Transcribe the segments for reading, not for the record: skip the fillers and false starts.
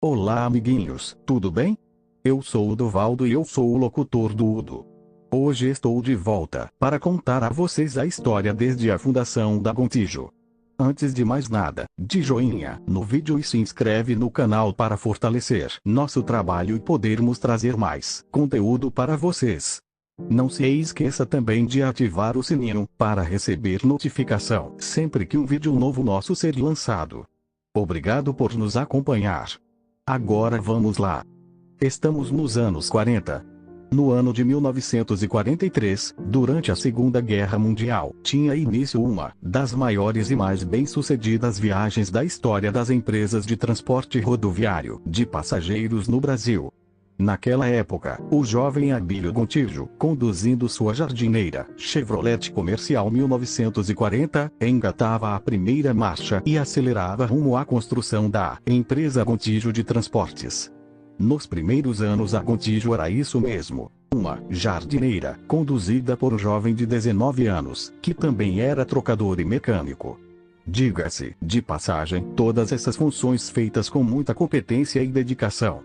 Olá amiguinhos, tudo bem? Eu sou o Dovaldo e eu sou o locutor do Udo. Hoje estou de volta para contar a vocês a história desde a fundação da Gontijo. Antes de mais nada, de joinha no vídeo e se inscreve no canal para fortalecer nosso trabalho e podermos trazer mais conteúdo para vocês. Não se esqueça também de ativar o sininho para receber notificação sempre que um vídeo novo nosso ser lançado. Obrigado por nos acompanhar. Agora vamos lá. Estamos nos anos 40. No ano de 1943, durante a Segunda Guerra Mundial, tinha início uma das maiores e mais bem-sucedidas viagens da história das empresas de transporte rodoviário de passageiros no Brasil. Naquela época, o jovem Abílio Gontijo, conduzindo sua jardineira Chevrolet Comercial 1940, engatava a primeira marcha e acelerava rumo à construção da empresa Gontijo de Transportes. Nos primeiros anos a Gontijo era isso mesmo, uma jardineira, conduzida por um jovem de 19 anos, que também era trocador e mecânico. Diga-se, de passagem, todas essas funções feitas com muita competência e dedicação.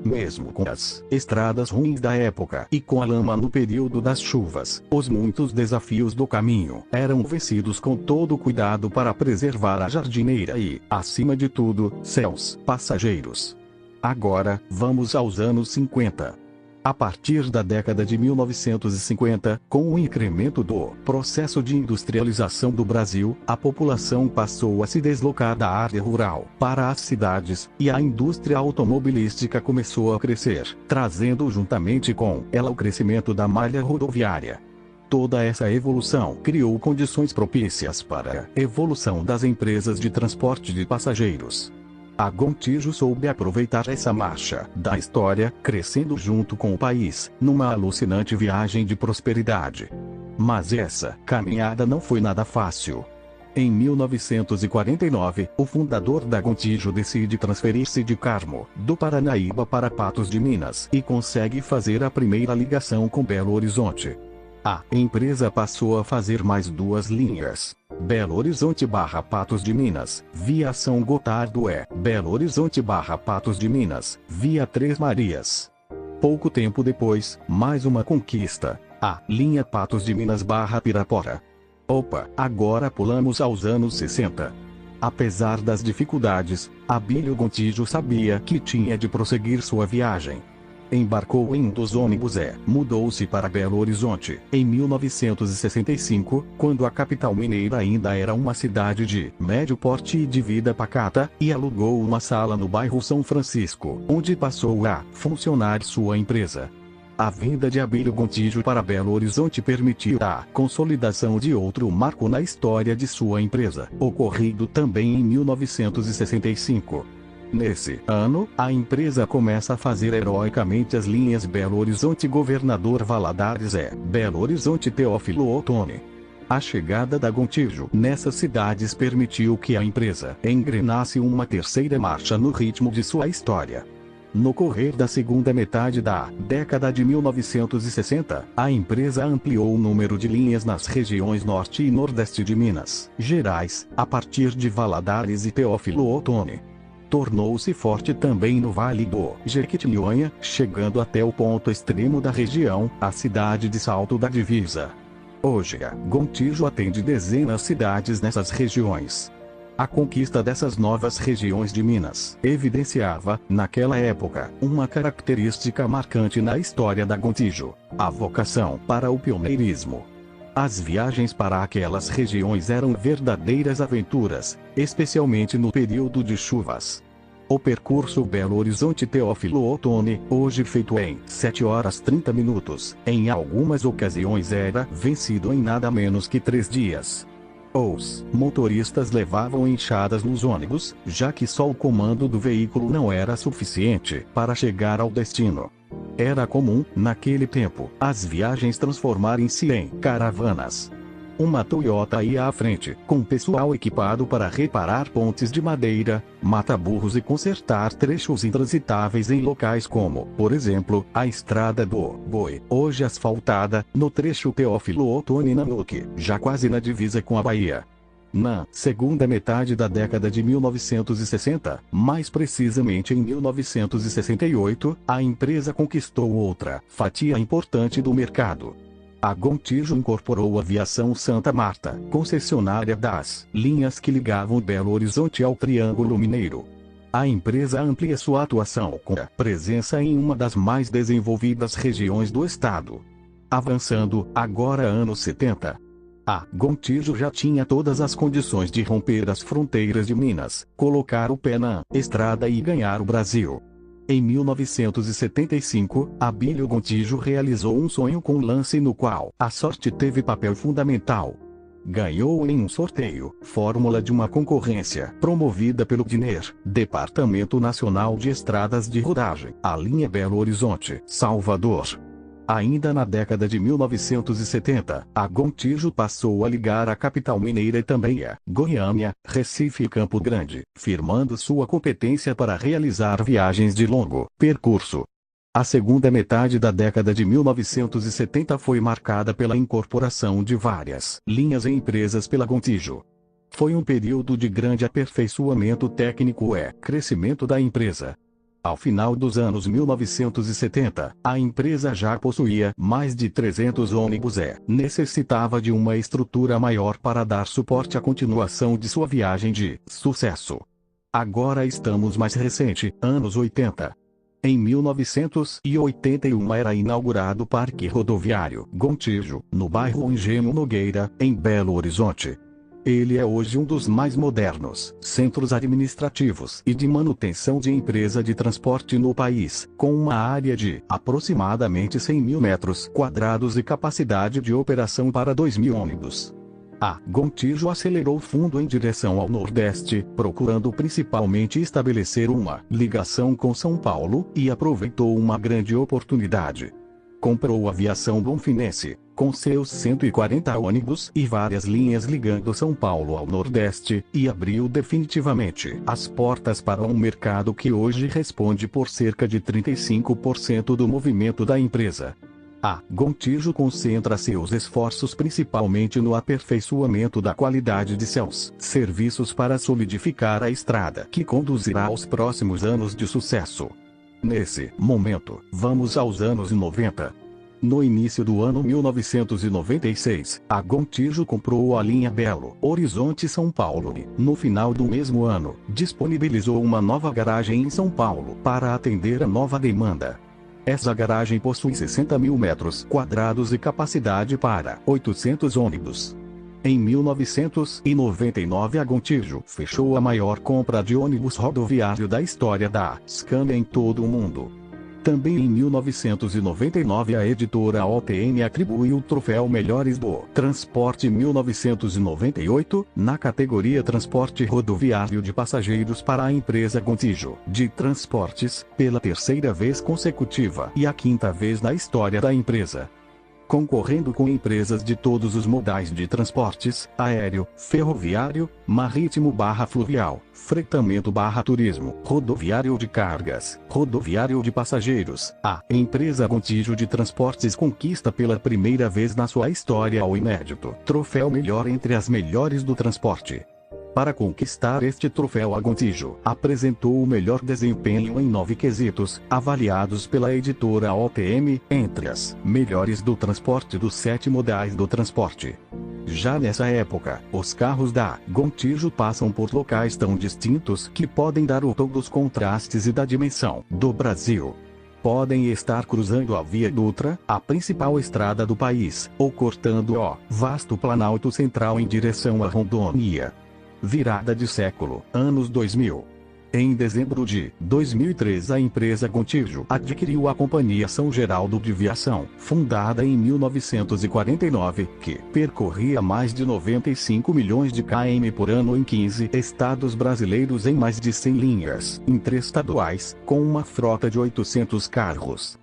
Mesmo com as estradas ruins da época e com a lama no período das chuvas, os muitos desafios do caminho eram vencidos com todo cuidado para preservar a jardineira e, acima de tudo, seus passageiros. Agora, vamos aos anos 50. A partir da década de 1950, com o incremento do processo de industrialização do Brasil, a população passou a se deslocar da área rural para as cidades, e a indústria automobilística começou a crescer, trazendo juntamente com ela o crescimento da malha rodoviária. Toda essa evolução criou condições propícias para a evolução das empresas de transporte de passageiros. A Gontijo soube aproveitar essa marcha da história, crescendo junto com o país, numa alucinante viagem de prosperidade. Mas essa caminhada não foi nada fácil. Em 1949, o fundador da Gontijo decide transferir-se de Carmo, do Paranaíba para Patos de Minas, e consegue fazer a primeira ligação com Belo Horizonte. A empresa passou a fazer mais duas linhas: Belo Horizonte/Patos de Minas, via São Gotardo e Belo Horizonte/Patos de Minas, via Três Marias. Pouco tempo depois, mais uma conquista: a linha Patos de Minas/Pirapora. Opa, agora pulamos aos anos 60. Apesar das dificuldades, Abílio Gontijo sabia que tinha de prosseguir sua viagem. Embarcou em um dos ônibus e mudou-se para Belo Horizonte, em 1965, quando a capital mineira ainda era uma cidade de médio porte e de vida pacata, e alugou uma sala no bairro São Francisco, onde passou a funcionar sua empresa. A vinda de Abílio Gontijo para Belo Horizonte permitiu a consolidação de outro marco na história de sua empresa, ocorrido também em 1965. Nesse ano, a empresa começa a fazer heroicamente as linhas Belo Horizonte-Governador Valadares e Belo Horizonte-Teófilo Otoni. A chegada da Gontijo nessas cidades permitiu que a empresa engrenasse uma terceira marcha no ritmo de sua história. No correr da segunda metade da década de 1960, a empresa ampliou o número de linhas nas regiões norte e nordeste de Minas Gerais, a partir de Valadares e Teófilo Otoni. Tornou-se forte também no Vale do Jequitinhonha, chegando até o ponto extremo da região, a cidade de Salto da Divisa. Hoje a Gontijo atende dezenas de cidades nessas regiões. A conquista dessas novas regiões de Minas evidenciava, naquela época, uma característica marcante na história da Gontijo: a vocação para o pioneirismo. As viagens para aquelas regiões eram verdadeiras aventuras, especialmente no período de chuvas. O percurso Belo Horizonte-Teófilo Otoni, hoje feito em 7 horas 30 minutos, em algumas ocasiões era vencido em nada menos que 3 dias. Os motoristas levavam enxadas nos ônibus, já que só o comando do veículo não era suficiente para chegar ao destino. Era comum, naquele tempo, as viagens transformarem-se em caravanas. Uma Toyota ia à frente, com pessoal equipado para reparar pontes de madeira, mata-burros e consertar trechos intransitáveis em locais como, por exemplo, a Estrada do Boi, hoje asfaltada, no trecho Teófilo Otoni Nanuque, já quase na divisa com a Bahia. Na segunda metade da década de 1960, mais precisamente em 1968, a empresa conquistou outra fatia importante do mercado. A Gontijo incorporou a Aviação Santa Marta, concessionária das linhas que ligavam Belo Horizonte ao Triângulo Mineiro. A empresa amplia sua atuação com a presença em uma das mais desenvolvidas regiões do estado. Avançando, agora anos 70. A Gontijo já tinha todas as condições de romper as fronteiras de Minas, colocar o pé na estrada e ganhar o Brasil. Em 1975, Abílio Gontijo realizou um sonho com um lance no qual a sorte teve papel fundamental. Ganhou em um sorteio, fórmula de uma concorrência promovida pelo DINER, Departamento Nacional de Estradas de Rodagem, a linha Belo Horizonte-Salvador. Ainda na década de 1970, a Gontijo passou a ligar a capital mineira e também a Goiânia, Recife e Campo Grande, firmando sua competência para realizar viagens de longo percurso. A segunda metade da década de 1970 foi marcada pela incorporação de várias linhas e empresas pela Gontijo. Foi um período de grande aperfeiçoamento técnico e crescimento da empresa. Ao final dos anos 1970, a empresa já possuía mais de 300 ônibus e necessitava de uma estrutura maior para dar suporte à continuação de sua viagem de sucesso. Agora estamos mais recente, anos 80. Em 1981 era inaugurado o Parque Rodoviário Gontijo, no bairro Engenho Nogueira, em Belo Horizonte. Ele é hoje um dos mais modernos centros administrativos e de manutenção de empresa de transporte no país, com uma área de aproximadamente 100 mil metros quadrados e capacidade de operação para 2.000 ônibus. A Gontijo acelerou fundo em direção ao Nordeste, procurando principalmente estabelecer uma ligação com São Paulo, e aproveitou uma grande oportunidade. Comprou a Aviação Bonfinense, com seus 140 ônibus e várias linhas ligando São Paulo ao Nordeste, e abriu definitivamente as portas para um mercado que hoje responde por cerca de 35% do movimento da empresa. A Gontijo concentra seus esforços principalmente no aperfeiçoamento da qualidade de seus serviços para solidificar a estrada que conduzirá aos próximos anos de sucesso. Nesse momento, vamos aos anos 90. No início do ano 1996, a Gontijo comprou a linha Belo Horizonte-São Paulo e, no final do mesmo ano, disponibilizou uma nova garagem em São Paulo para atender a nova demanda. Essa garagem possui 60 mil metros quadrados e capacidade para 800 ônibus. Em 1999 a Gontijo fechou a maior compra de ônibus rodoviário da história da Scania em todo o mundo. Também em 1999 a editora OTM atribuiu o troféu Melhores do Transporte 1998, na categoria Transporte Rodoviário de Passageiros para a empresa Gontijo de Transportes, pela terceira vez consecutiva e a quinta vez na história da empresa. Concorrendo com empresas de todos os modais de transportes, aéreo, ferroviário, marítimo/fluvial, fretamento/turismo, rodoviário de cargas, rodoviário de passageiros, a empresa Gontijo de Transportes conquista pela primeira vez na sua história o inédito troféu Melhor entre as melhores do transporte. Para conquistar este troféu, a Gontijo apresentou o melhor desempenho em 9 quesitos, avaliados pela editora OTM, entre as melhores do transporte dos 7 modais do transporte. Já nessa época, os carros da Gontijo passam por locais tão distintos que podem dar o tom dos contrastes e da dimensão do Brasil. Podem estar cruzando a Via Dutra, a principal estrada do país, ou cortando o vasto Planalto Central em direção à Rondônia. Virada de século, anos 2000. Em dezembro de 2003 a empresa Gontijo adquiriu a Companhia São Geraldo de Viação, fundada em 1949, que percorria mais de 95 milhões de km por ano em 15 estados brasileiros em mais de 100 linhas interestaduais, com uma frota de 800 carros.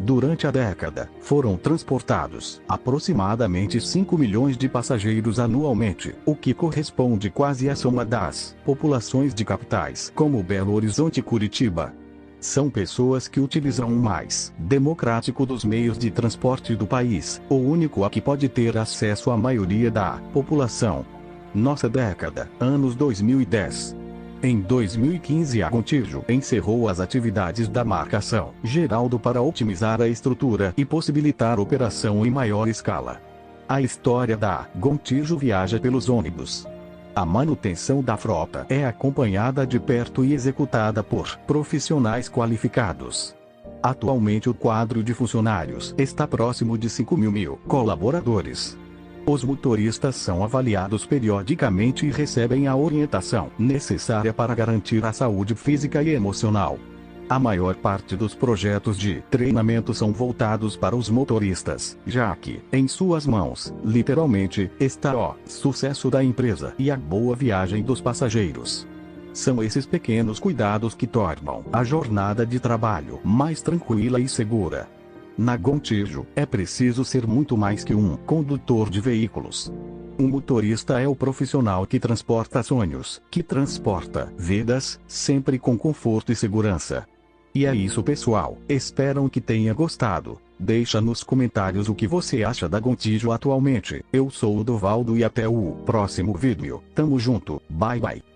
Durante a década, foram transportados aproximadamente 5 milhões de passageiros anualmente, o que corresponde quase à soma das populações de capitais como Belo Horizonte e Curitiba. São pessoas que utilizam o mais democrático dos meios de transporte do país, o único a que pode ter acesso a maioria da população. Nossa década, anos 2010. Em 2015 a Gontijo encerrou as atividades da marcação Geraldo para otimizar a estrutura e possibilitar operação em maior escala. A história da Gontijo viaja pelos ônibus. A manutenção da frota é acompanhada de perto e executada por profissionais qualificados. Atualmente o quadro de funcionários está próximo de 5.000 colaboradores. Os motoristas são avaliados periodicamente e recebem a orientação necessária para garantir a saúde física e emocional. A maior parte dos projetos de treinamento são voltados para os motoristas, já que, em suas mãos, literalmente, está o sucesso da empresa e a boa viagem dos passageiros. São esses pequenos cuidados que tornam a jornada de trabalho mais tranquila e segura. Na Gontijo, é preciso ser muito mais que um condutor de veículos. Um motorista é o profissional que transporta sonhos, que transporta vidas, sempre com conforto e segurança. E é isso, pessoal, espero que tenha gostado. Deixa nos comentários o que você acha da Gontijo atualmente. Eu sou o Dovaldo e até o próximo vídeo. Tamo junto, bye bye.